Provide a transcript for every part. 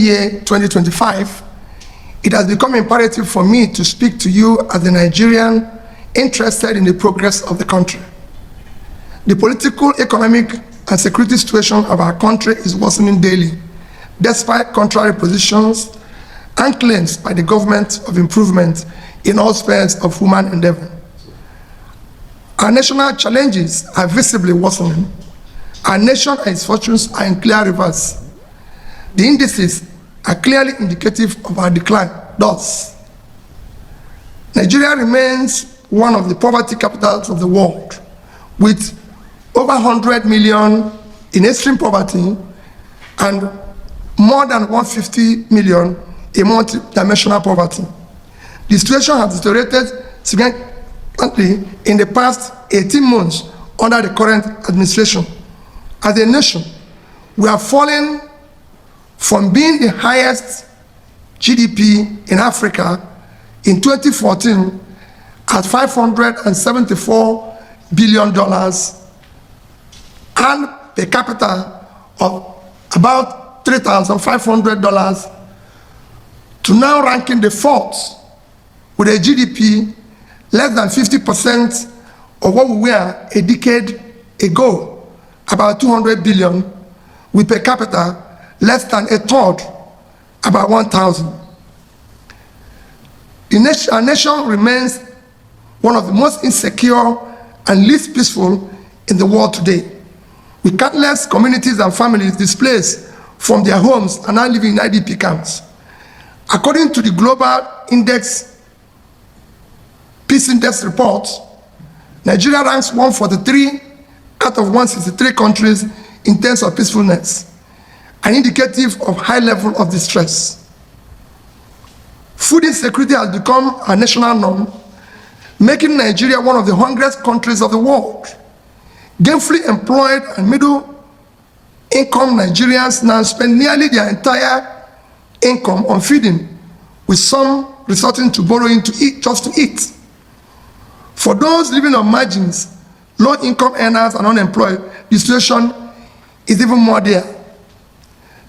year 2025, it has become imperative for me to speak to you as a Nigerian interested in the progress of the country. The political, economic, and security situation of our country is worsening daily, despite contrary positions and claims by the government of improvement in all spheres of human endeavor. Our national challenges are visibly worsening. Our nation and its fortunes are in clear reverse. The indices are clearly indicative of our decline. Thus, Nigeria remains one of the poverty capitals of the world, with over 100 million in extreme poverty and more than 150 million in multi-dimensional poverty. The situation has deteriorated significantly in the past 18 months under the current administration. As a nation, we are falling from being the highest GDP in Africa in 2014 at $574 billion and per capita of about $3,500 to now ranking the fourth with a GDP less than 50% of what we were a decade ago, about 200 billion, with per capita less than a third, about 1,000. Our nation remains one of the most insecure and least peaceful in the world today, with countless communities and families displaced from their homes and now living in IDP camps. According to the Global Peace Index report, Nigeria ranks 143 out of 163 countries in terms of peacefulness, an indicative of high level of distress. Food insecurity has become a national norm, making Nigeria one of the hungriest countries of the world. Gainfully employed and middle-income Nigerians now spend nearly their entire income on feeding, with some resorting to borrowing to eat just to eat. For those living on margins, low-income earners and unemployed, the situation is even more dire.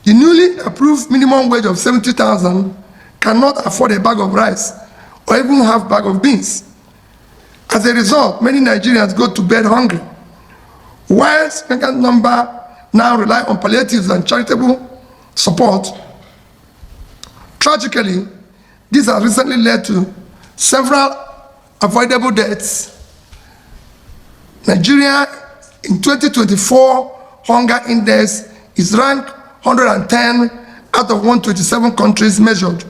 The newly approved minimum wage of 70,000 cannot afford a bag of rice or even half bag of beans. As a result, many Nigerians go to bed hungry, while a significant number now rely on palliatives and charitable support. Tragically, this has recently led to several avoidable deaths. Nigeria in 2024 hunger index is ranked 110 out of 127 countries measured,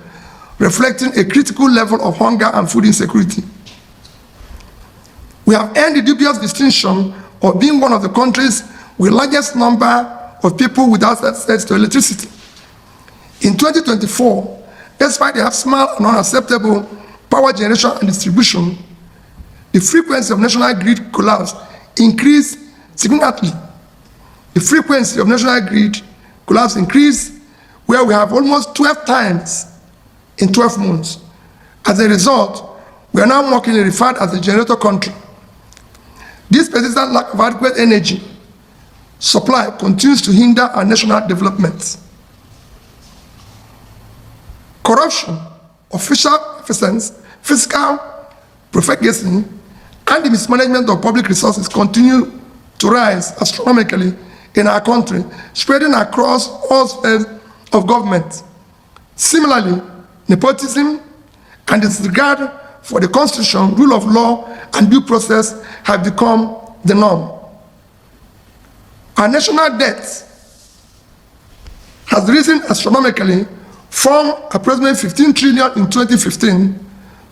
reflecting a critical level of hunger and food insecurity. We have earned the dubious distinction of being one of the countries with the largest number of people without access to electricity. In 2024, despite the abysmal and unacceptable power generation and distribution, the frequency of national grid collapse increased significantly. The frequency of national grid collapse increased, where we have almost 12 times in 12 months. As a result, we are now mockingly referred as a generator country. This persistent lack of adequate energy supply continues to hinder our national development. Corruption, official efficiency, fiscal profligacy, and the mismanagement of public resources continue to rise astronomically in our country, spreading across all spheres of government. Similarly, nepotism and disregard for the Constitution, rule of law, and due process have become the norm. Our national debt has risen astronomically from approximately 15 trillion in 2015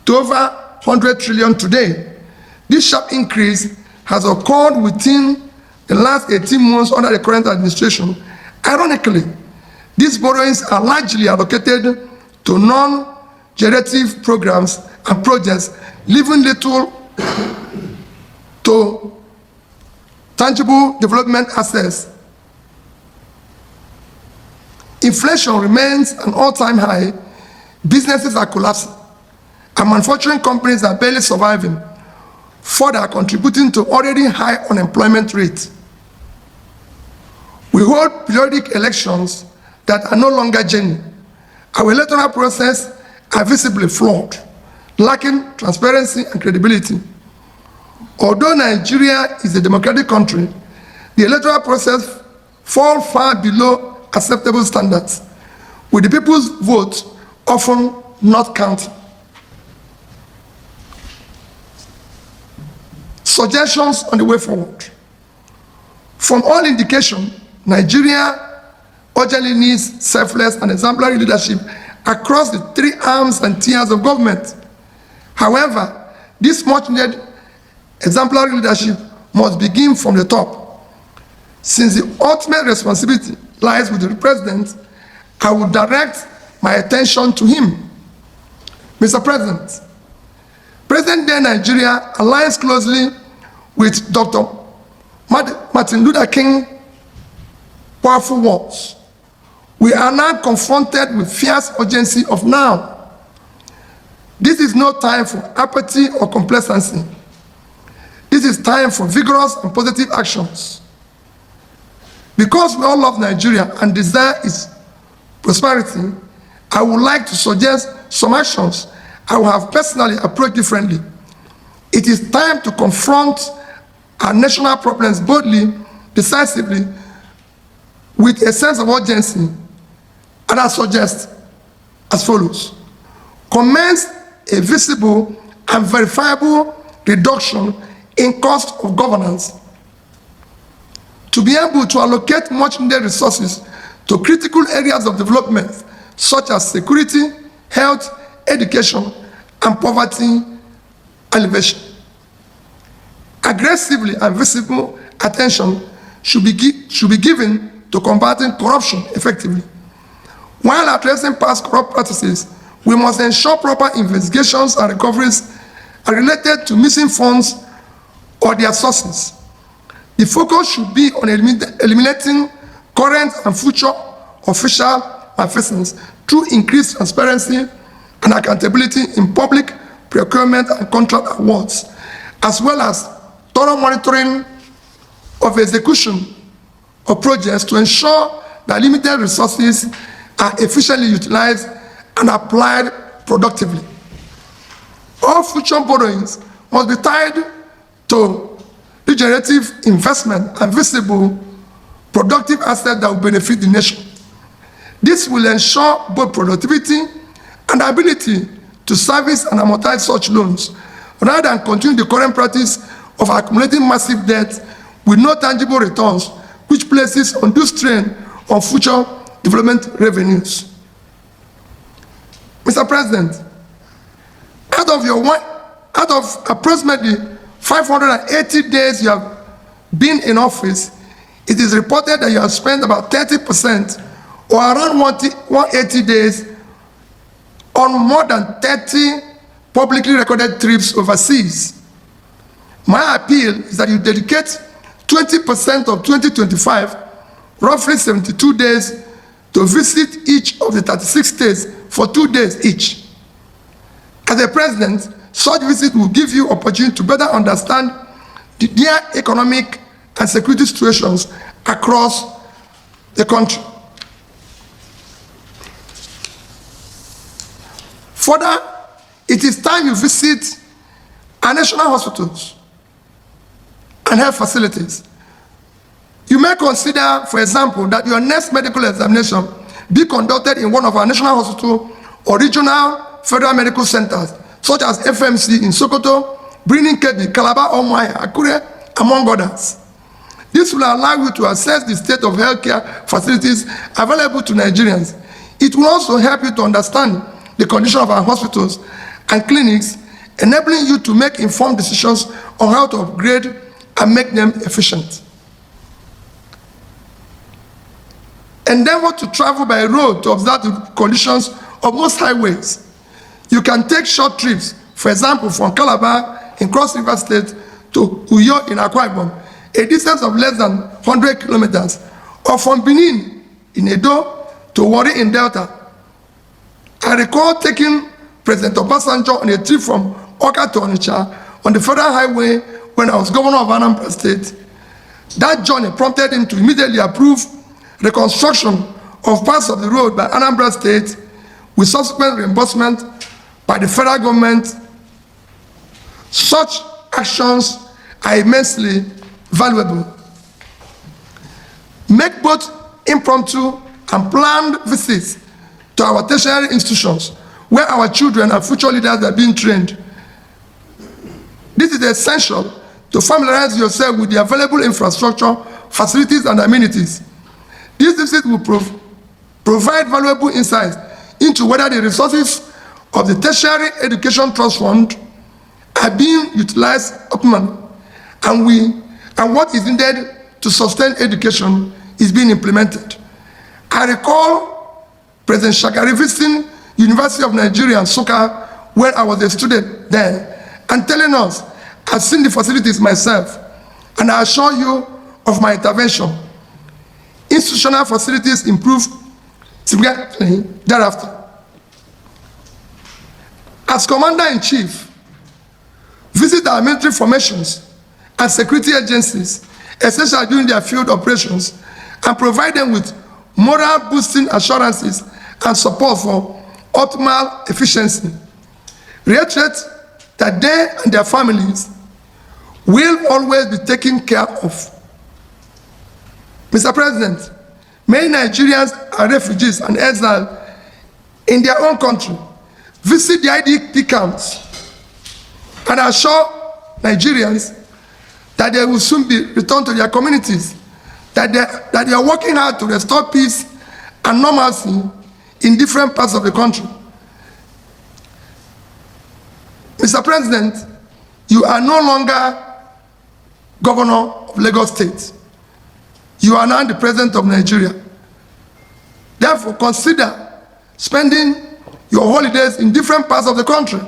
to over 100 trillion today. This sharp increase has occurred within the last 18 months under the current administration. Ironically, these borrowings are largely allocated to non-generative programs and projects, leaving little to tangible development assets. Inflation remains an all-time high, businesses are collapsing, and manufacturing companies are barely surviving, further contributing to already high unemployment rates. We hold periodic elections that are no longer genuine, Our electoral process are visibly flawed, lacking transparency and credibility. Although Nigeria is a democratic country, the electoral process falls far below acceptable standards, with the people's vote often not counted. Suggestions on the way forward. From all indication, Nigeria urgently needs selfless and exemplary leadership across the three arms and tiers of government. However, this much-needed exemplary leadership must begin from the top. Since the ultimate responsibility lies with the president, I will direct my attention to him. Mr. President, present-day Nigeria aligns closely with Dr. Martin Luther King's powerful words. We are now confronted with fierce urgency of now. This is no time for apathy or complacency. This is time for vigorous and positive actions. Because we all love Nigeria and desire its prosperity, I would like to suggest some actions I will have personally approached differently. It is time to confront our national problems boldly, decisively, with a sense of urgency, and I suggest as follows. Commence a visible and verifiable reduction in cost of governance to be able to allocate much needed resources to critical areas of development such as security, health, education, and poverty alleviation. Aggressively and visible attention should be given to combating corruption effectively. While addressing past corrupt practices, we must ensure proper investigations and recoveries are related to missing funds or their sources. The focus should be on eliminating current and future official malfeasance through increased transparency and accountability in public procurement and contract awards, as well as thorough monitoring of execution of projects to ensure that limited resources are efficiently utilized and applied productively. All future borrowings must be tied to regenerative investment and visible, productive assets that will benefit the nation. This will ensure both productivity and ability to service and amortize such loans, rather than continue the current practice of accumulating massive debt with no tangible returns, which places undue strain on future development revenues. Mr. President, out of approximately 580 days you have been in office, it is reported that you have spent about 30% or around 180 days on more than 30 publicly recorded trips overseas. My appeal is that you dedicate 20% of 2025, roughly 72 days, to visit each of the 36 states for 2 days each. As a president, such visit will give you opportunity to better understand their economic and security situations across the country. Further, it is time you visit our national hospitals and health facilities. You may consider, for example, that your next medical examination be conducted in one of our national hospitals or regional federal medical centers, such as FMC in Sokoto, Birnin Kebbi, Calabar, Umuahia, Akure, among others. This will allow you to assess the state of healthcare facilities available to Nigerians. It will also help you to understand the condition of our hospitals and clinics, enabling you to make informed decisions on how to upgrade and make them efficient. Endeavor to travel by road to observe the conditions of most highways. You can take short trips, for example, from Calabar in Cross River State to Uyo in Akwa Ibom, a distance of less than 100 kilometers, or from Benin in Edo to Warri in Delta. I recall taking President Obasanjo on a trip from Oka to Onitsha on the federal highway when I was governor of Anambra State. That journey prompted him to immediately approve reconstruction of parts of the road by Anambra State, with subsequent reimbursement by the federal government. Such actions are immensely valuable. Make both impromptu and planned visits to our tertiary institutions where our children and future leaders are being trained. This is essential to familiarize yourself with the available infrastructure, facilities, and amenities. These visits will provide valuable insights into whether the resources of the Tertiary Education Trust Fund are being utilized optimally, and what is needed to sustain education is being implemented. I recall President Shagari visiting University of Nigeria, Nsukka, where I was a student then, and telling us, I've seen the facilities myself, and I assure you of my intervention. Institutional facilities improved significantly thereafter. As Commander-in-Chief, visit our military formations and security agencies, especially during their field operations, and provide them with moral-boosting assurances and support for optimal efficiency. Reiterate that they and their families will always be taken care of. Mr. President, many Nigerians are refugees and exiles in their own country. Visit the IDP camps and assure Nigerians that they will soon be returned to their communities, that they are working hard to restore peace and normalcy in different parts of the country. Mr. President, you are no longer Governor of Lagos State. You are now the President of Nigeria. Therefore, consider spending your holidays in different parts of the country.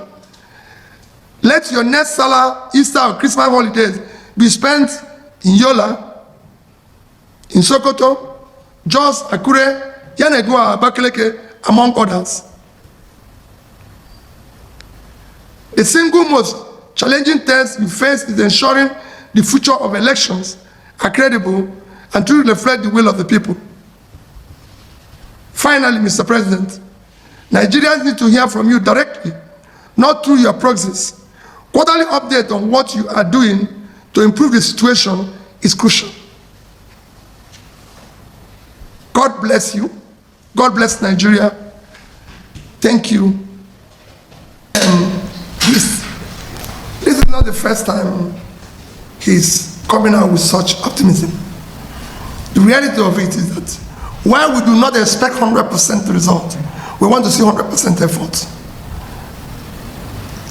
Let your next Salah, Easter, or Christmas holidays be spent in Yola, in Sokoto, Jos, Akure, Yanegua, Abakaleke, among others. The single most challenging test you face is ensuring the future of elections are credible and truly reflect the will of the people. Finally, Mr. President, Nigerians need to hear from you directly, not through your proxies. Quarterly update on what you are doing to improve the situation is crucial. God bless you. God bless Nigeria. Thank you. This is not the first time he's coming out with such optimism. The reality of it is that while we do not expect 100% result, we want to see 100% effort.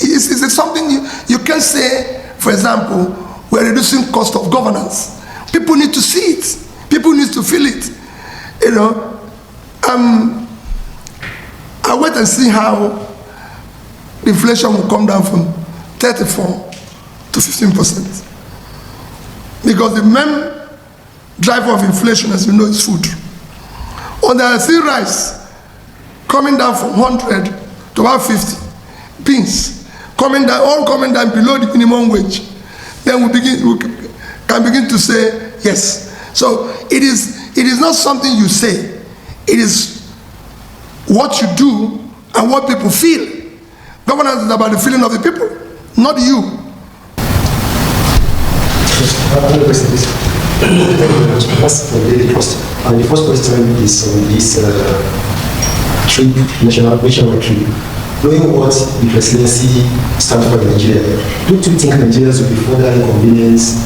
It's something you can say, for example, we're reducing cost of governance. People need to see it. People need to feel it. You know, I wait and see how inflation will come down from 34 to 15%. Because the main driver of inflation, as you know, is food. Or I see rice coming down from 100 to about 50. Beans coming down, all coming down below the minimum wage. Then we can begin to say yes. So it is not something you say. It is what you do and what people feel. Governance is about the feeling of the people, not you. That's for the first. And the first question is on this trip, national trip. Knowing what the presidency stands for Nigeria, don't you think Nigerians will be further inconvenienced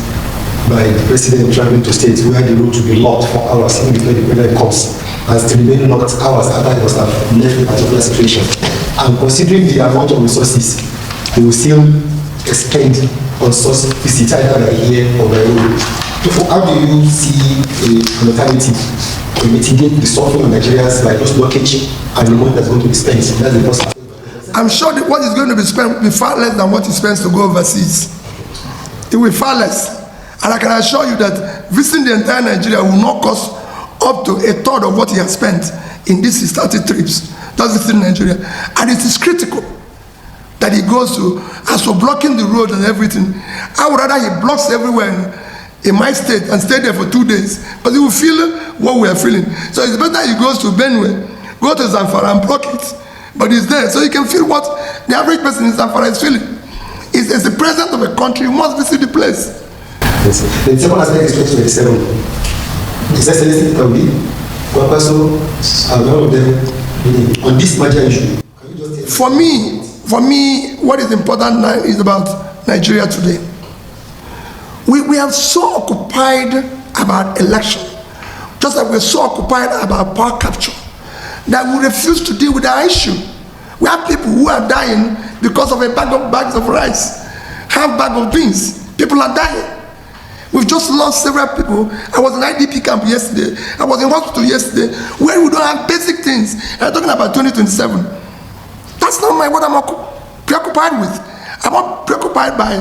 by the president traveling to states where the road will be locked for hours even before the president comes, and still remaining locked hours after he must have left a particular situation? And considering the amount of resources they will still expend on such visits either by air or by road, how do you see an alternative to mitigate the suffering of Nigerians by those blockage and the money that's going to be spent? That's the first. I'm sure that what is going to be spent will be far less than what he spends to go overseas. It will be far less. And I can assure you that visiting the entire Nigeria will not cost up to a third of what he has spent in these 30 trips. That's visiting Nigeria. And it is critical that he goes to, as for blocking the road and everything, I would rather he blocks everywhere in my state and stay there for 2 days, but he will feel what we are feeling. So it's better he goes to Benue, go to Zamfara and block it, but it's there. So you can feel what the average person in Zamfara is feeling. It's as the president of a country, you must visit the place. Yes, the second aspect is 2027. His Excellency Peter Obi, Kwapaso, and all of them on this major issue. Can you just tell me? For me, what is important now is about Nigeria today. We are so occupied about election, just like we're so occupied about power capture, that we refuse to deal with our issue. We have people who are dying because of a bags of rice, half bag of beans. People are dying. We've just lost several people. I was in IDP camp yesterday. I was in hospital yesterday, where we don't have basic things. I'm talking about 2027. That's not what I'm preoccupied with. I'm not preoccupied by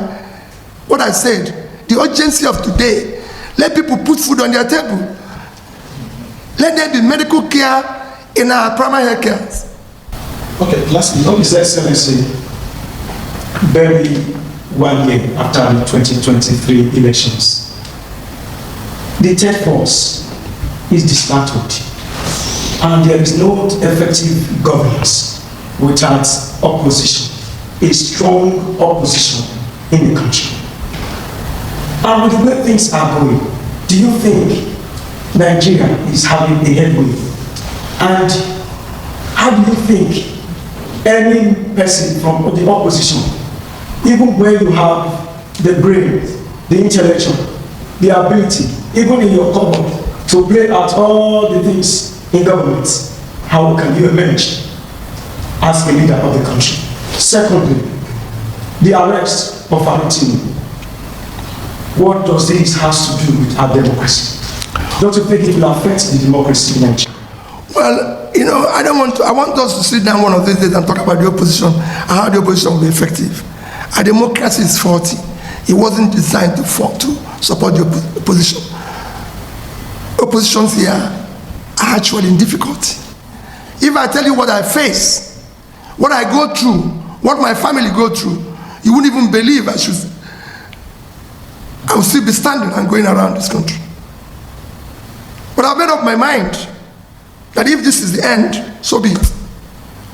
what I said. The urgency of today. Let people put food on their table. Let there be medical care in our primary health care. Okay, lastly, His Excellency, barely 1 year after the 2023 elections, the third force is dismantled, and there is no effective governance without opposition, a strong opposition in the country. And with the way things are going, do you think Nigeria is having a headway? And how do you think any person from the opposition, even where you have the brain, the intellectual, the ability, even in your cupboard, to play out all the things in government, how can you emerge as a leader of the country? Secondly, the arrest of Tinubu. What does this have to do with our democracy? Don't you think it will affect the democracy in Nigeria? Well, I want us to sit down one of these days and talk about the opposition and how the opposition will be effective. Our democracy is faulty. It wasn't designed to support the opposition. Oppositions here are actually in difficulty. If I tell you what I face, what I go through, what my family go through, you wouldn't even believe I will still be standing and going around this country. But I've made up my mind that if this is the end, so be it.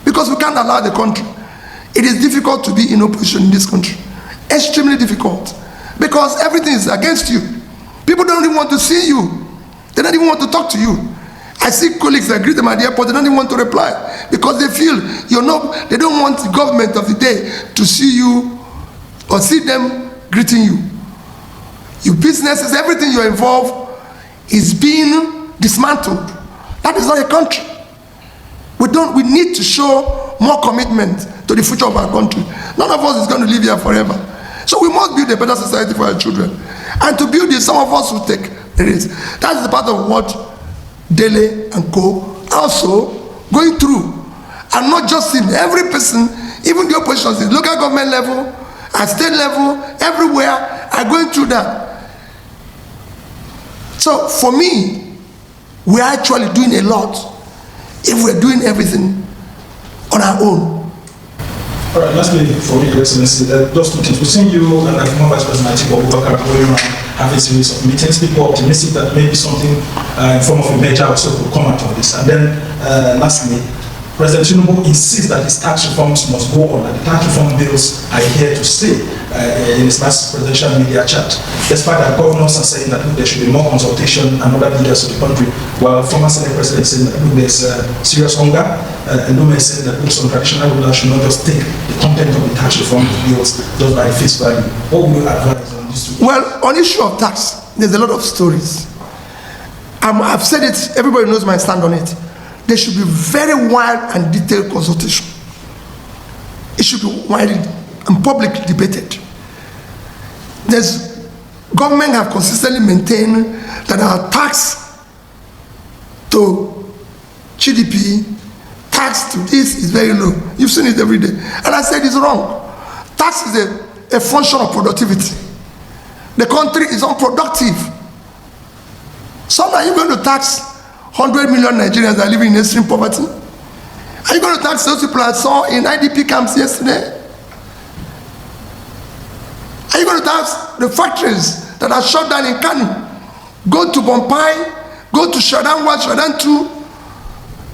Because we can't allow the country. It is difficult to be in opposition in this country. Extremely difficult. Because everything is against you. People don't even want to see you. They don't even want to talk to you. I see colleagues, I greet them at the airport, they don't even want to reply. Because they feel, they don't want the government of the day to see you or see them greeting you. Your businesses, everything you're involved is being dismantled. That is not a country. We need to show more commitment to the future of our country. None of us is going to live here forever. So we must build a better society for our children. And to build it, some of us will take the risk. That is the part of what Dele and Co. also going through. And not just in every person, even the oppositions at local government level, at state level, everywhere are going through that. So for me, we're actually doing a lot if we're doing everything on our own. All right, lastly, for Your Excellency, just two things. We've seen you and the former Vice President Atiku Abubakar going around having a series of meetings. People are optimistic that maybe something in form of a measure also will come out of this. And then lastly, President Tinubu insists that his tax reforms must go on, and the tax reform bills are here to stay in his last presidential media chat. Despite that, governors are saying that there should be more consultation and other leaders of the country, while former Senate President is saying that there's serious hunger, and Nome is saying that some traditional rulers should not just take the content of the tax reform bills just by face value. What would you advise on this? Well, on issue of tax, there's a lot of stories. I've said it, everybody knows my stand on it. There should be very wide and detailed consultation. It should be widely and publicly debated. Government have consistently maintained that our tax to GDP, tax to this is very low. You've seen it every day. And I said it's wrong. Tax is a function of productivity. The country is unproductive. So are you going to tax 100 million Nigerians that are living in extreme poverty? Are you going to tax those people I saw in IDP camps yesterday? Are you going to tax the factories that are shut down in Kano? Go to Bompai, go to Shadan 1, Shadan 2.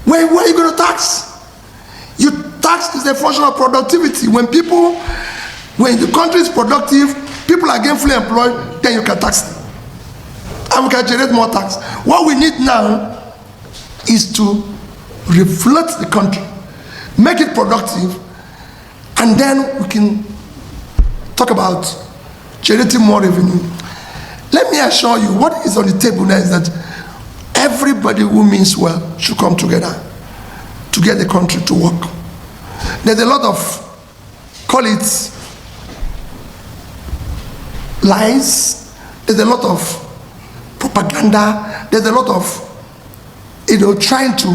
Where are you going to tax? You tax is a function of productivity. When the country is productive, people are gainfully employed, then you can tax them. And we can generate more tax. What we need now is to reflect the country, make it productive, and then we can talk about generating more revenue. Let me assure you, what is on the table now is that everybody who means well should come together to get the country to work. There's a lot of, call it, lies. There's a lot of propaganda. There's a lot of, trying to,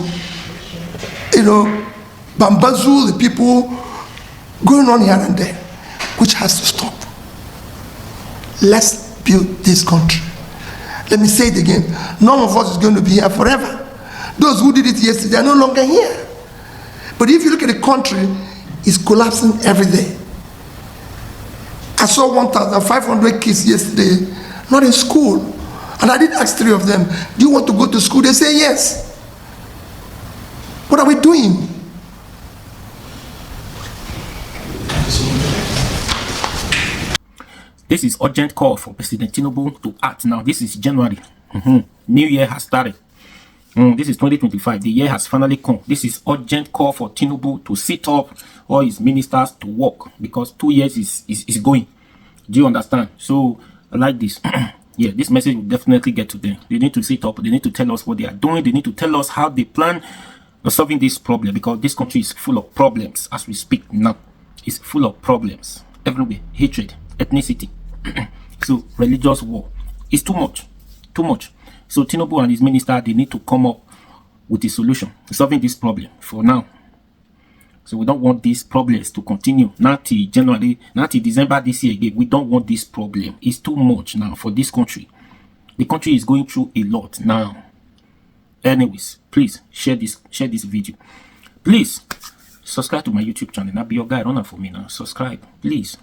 bamboozle the people going on here and there, which has to stop. Let's build this country. Let me say it again. None of us is going to be here forever. Those who did it yesterday are no longer here. But if you look at the country, it's collapsing every day. I saw 1,500 kids yesterday, not in school. And I did ask 3 of them, do you want to go to school? They say yes. What are we doing? This is urgent call for President Tinubu to act now. This is January. New year has started. This is 2025. The year has finally come. This is urgent call for Tinubu to sit up all his ministers to work, because 2 years is going. Do you understand? So I like this. Yeah, this message will definitely get to them. They need to sit up. They need to tell us what they are doing. They need to tell us how they plan on solving this problem, because this country is full of problems as we speak now. It's full of problems everywhere. Hatred, ethnicity. So religious war. It's too much. Too much. So Tinubu and his minister, they need to come up with a solution to solving this problem for now. So we don't want these problems to continue now till January, now till December this year again. We don't want this problem. It's too much now for this country. The country is going through a lot now. Anyways, please share this video. Please subscribe to my YouTube channel. I'll be your guy. Run out for me now. Subscribe, please.